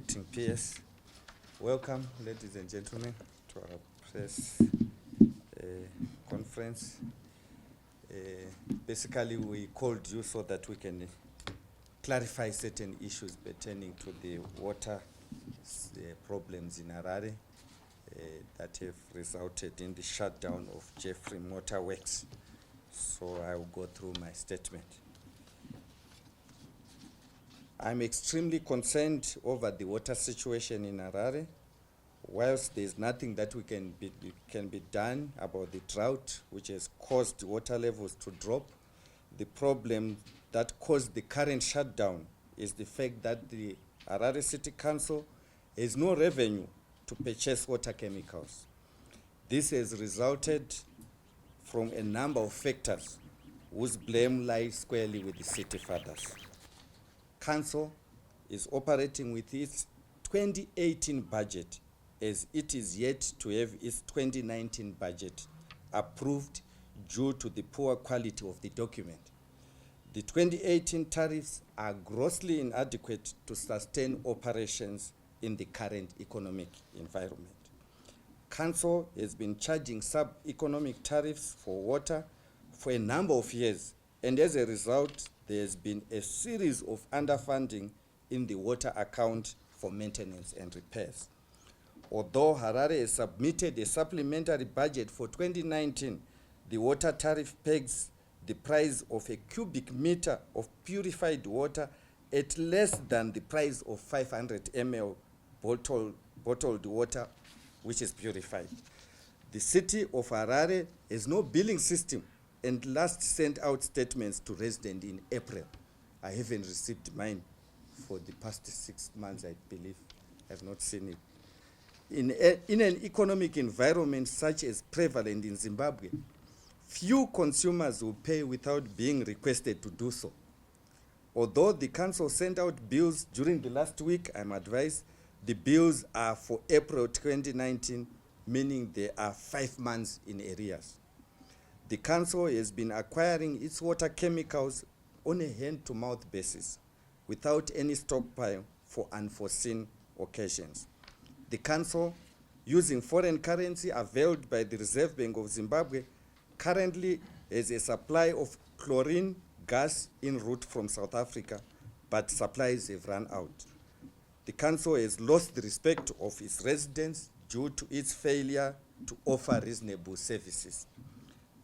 acting PS. Welcome, ladies and gentlemen, to our press conference. Basically, we called you so that we can clarify certain issues pertaining to the water problems in Harare that have resulted in the shutdown of Jaffray waterworks. So I will go through my statement. I'm extremely concerned over the water situation in Harare. Whilst there's nothing that can be done about the drought, which has caused water levels to drop, the problem that caused the current shutdown is the fact that the Harare City Council has no revenue to purchase water chemicals. This has resulted from a number of factors whose blame lies squarely with the city fathers. Council is operating with its 2018 budget as it is yet to have its 2019 budget approved due to the poor quality of the document. The 2018 tariffs are grossly inadequate to sustain operations in the current economic environment. Council has been charging sub-economic tariffs for water for a number of years, and as a result, there has been a series of underfunding in the water account for maintenance and repairs. Although Harare has submitted a supplementary budget for 2019, the water tariff pegs the price of a cubic meter of purified water at less than the price of 500 ml bottled water, which is purified. The city of Harare has no billing system and last sent out statements to residents in April. I haven't received mine for the past 6 months, I believe. I have not seen it. In an economic environment such as prevalent in Zimbabwe, few consumers will pay without being requested to do so. Although the council sent out bills during the last week, I'm advised the bills are for April 2019, meaning they are 5 months in arrears. The council has been acquiring its water chemicals on a hand-to-mouth basis without any stockpile for unforeseen occasions. The council, using foreign currency availed by the Reserve Bank of Zimbabwe, currently has a supply of chlorine gas en route from South Africa, but supplies have run out. The council has lost the respect of its residents due to its failure to offer reasonable services.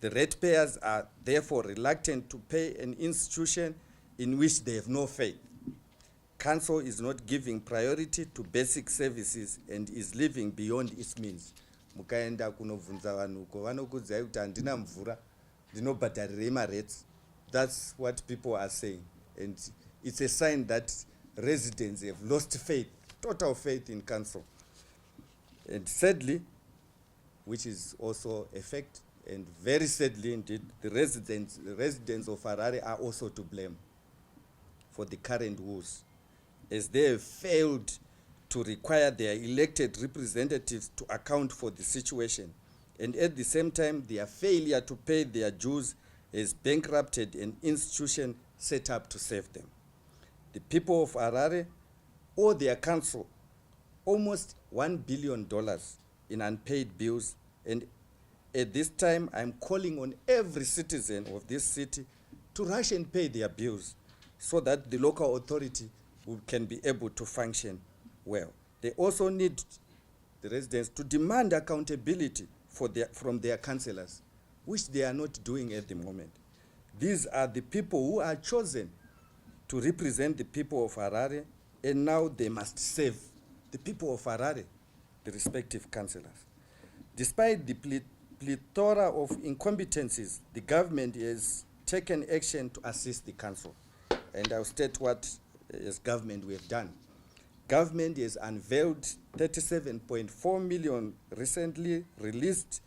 The ratepayers are therefore reluctant to pay an institution in which they have no faith. Council is not giving priority to basic services and is living beyond its means. Mukaenda kunovunza vanhu uko vanokudzai kuti handina mvura ndinobhadharira marates. That's what people are saying, and it's a sign that residents have lost faith, total faith in council. And sadly, which is also a fact, and very sadly indeed, the residents of Harare are also to blame for the current woes, as they have failed to require their elected representatives to account for the situation, and at the same time, their failure to pay their dues has bankrupted an institution set up to save them. The people of Harare owe their council almost $1 billion in unpaid bills, and at this time, I'm calling on every citizen of this city to rush and pay their bills so that the local authority can be able to function well. They also need the residents to demand accountability from their councillors, which they are not doing at the moment. These are the people who are chosen to represent the people of Harare, and now they must save the people of Harare, the respective councillors. Despite the plethora of incompetencies, the government has taken action to assist the council. And I'll state what as government we have done. Government has unveiled 37.4 million recently released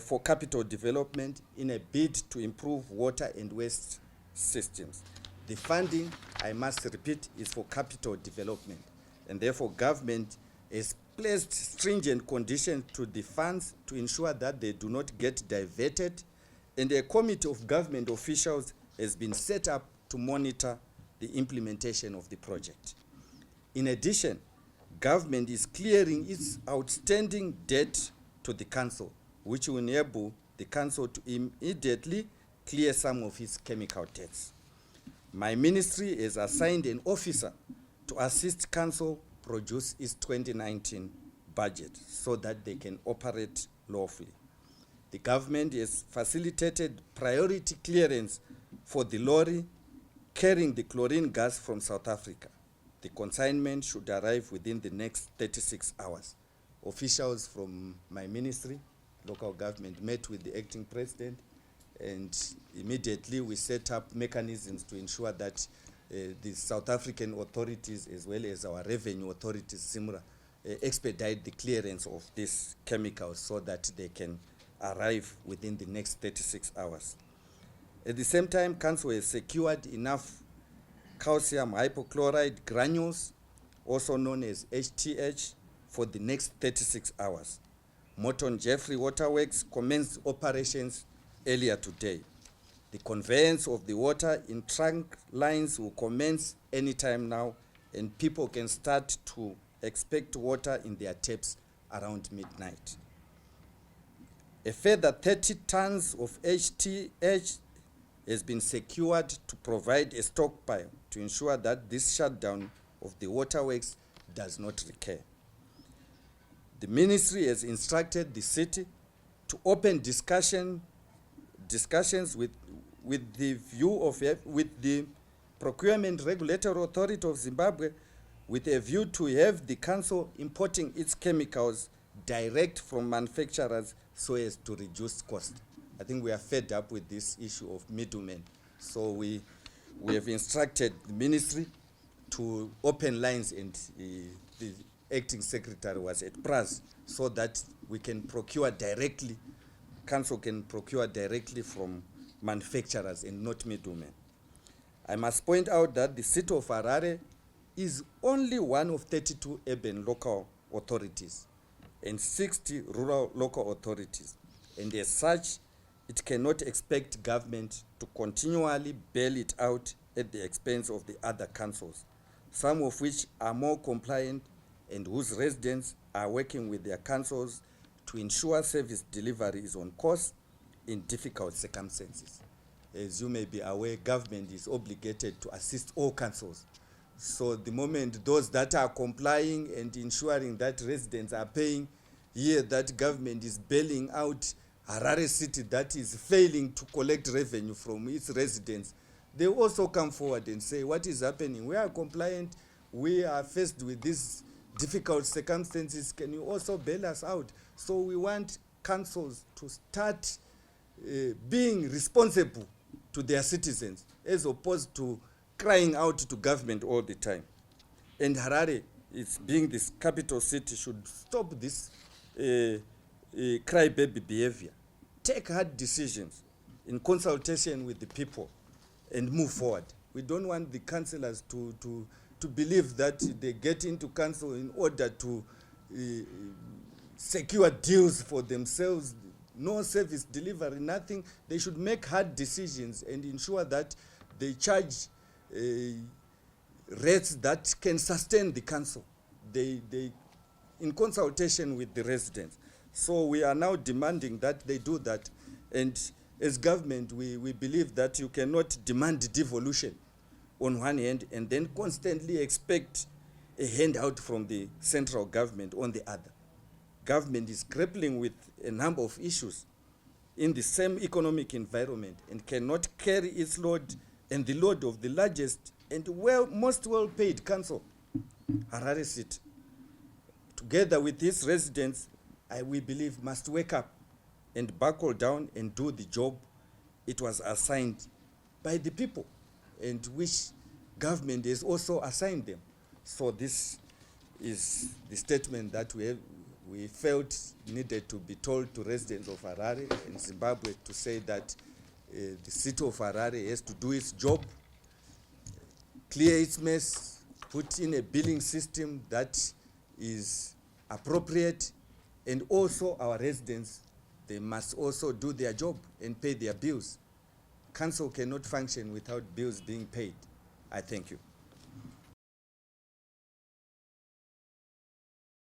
for capital development in a bid to improve water and waste systems. The funding, I must repeat, is for capital development, and therefore government has placed stringent conditions to the funds to ensure that they do not get diverted, and a committee of government officials has been set up to monitor the implementation of the project. In addition, government is clearing its outstanding debt to the council, which will enable the council to immediately clear some of its chemical debts. My ministry has assigned an officer to assist council produce its 2019 budget so that they can operate lawfully. The government has facilitated priority clearance for the lorry carrying the chlorine gas from South Africa. The consignment should arrive within the next 36 hours. Officials from my ministry, local government, met with the acting president, and immediately we set up mechanisms to ensure that the South African authorities, as well as our revenue authorities, SIMRA, expedite the clearance of these chemicals so that they can arrive within the next 36 hours. At the same time, council has secured enough calcium hypochlorite granules, also known as HTH, for the next 36 hours. Morton Jaffray waterworks commenced operations earlier today. The conveyance of the water in trunk lines will commence anytime now, and people can start to expect water in their taps around midnight. A further 30 tons of HTH has been secured to provide a stockpile to ensure that this shutdown of the waterworks does not recur. The ministry has instructed the city to open discussions with the Procurement Regulatory Authority of Zimbabwe with a view to have the council importing its chemicals direct from manufacturers so as to reduce cost. I think we are fed up with this issue of middlemen. So we have instructed the ministry to open lines, and the acting secretary was at Praz, so that we can procure directly, council can procure directly from manufacturers and not middlemen. I must point out that the City of Harare is only one of 32 urban local authorities and 60 rural local authorities, and as such, it cannot expect government to continually bail it out at the expense of the other councils, some of which are more compliant and whose residents are working with their councils to ensure service delivery is on course in difficult circumstances. As you may be aware, government is obligated to assist all councils. So the moment those that are complying and ensuring that residents are paying, here that government is bailing out Harare City that is failing to collect revenue from its residents, they also come forward and say, what is happening? We are compliant, we are faced with these difficult circumstances, can you also bail us out? So we want councils to start being responsible to their citizens, as opposed to crying out to government all the time. And Harare, it's being this capital city, should stop this crybaby behavior. Take hard decisions in consultation with the people and move forward. We don't want the councillors to believe that they get into council in order to secure deals for themselves, no service delivery, nothing. They should make hard decisions and ensure that they charge rates that can sustain the council. They in consultation with the residents. So we are now demanding that they do that. And as government, we believe that you cannot demand devolution on one hand and then constantly expect a handout from the central government on the other. Government is grappling with a number of issues in the same economic environment and cannot carry its load and the load of the largest and most well-paid council, Harare City. Together with its residents, we believe must wake up and buckle down and do the job it was assigned by the people, and which government has also assigned them. So this is the statement that we felt needed to be told to residents of Harare and Zimbabwe, to say that the City of Harare has to do its job, clear its mess, put in a billing system that is appropriate, and also our residents, they must also do their job and pay their bills. Council cannot function without bills being paid. I thank you.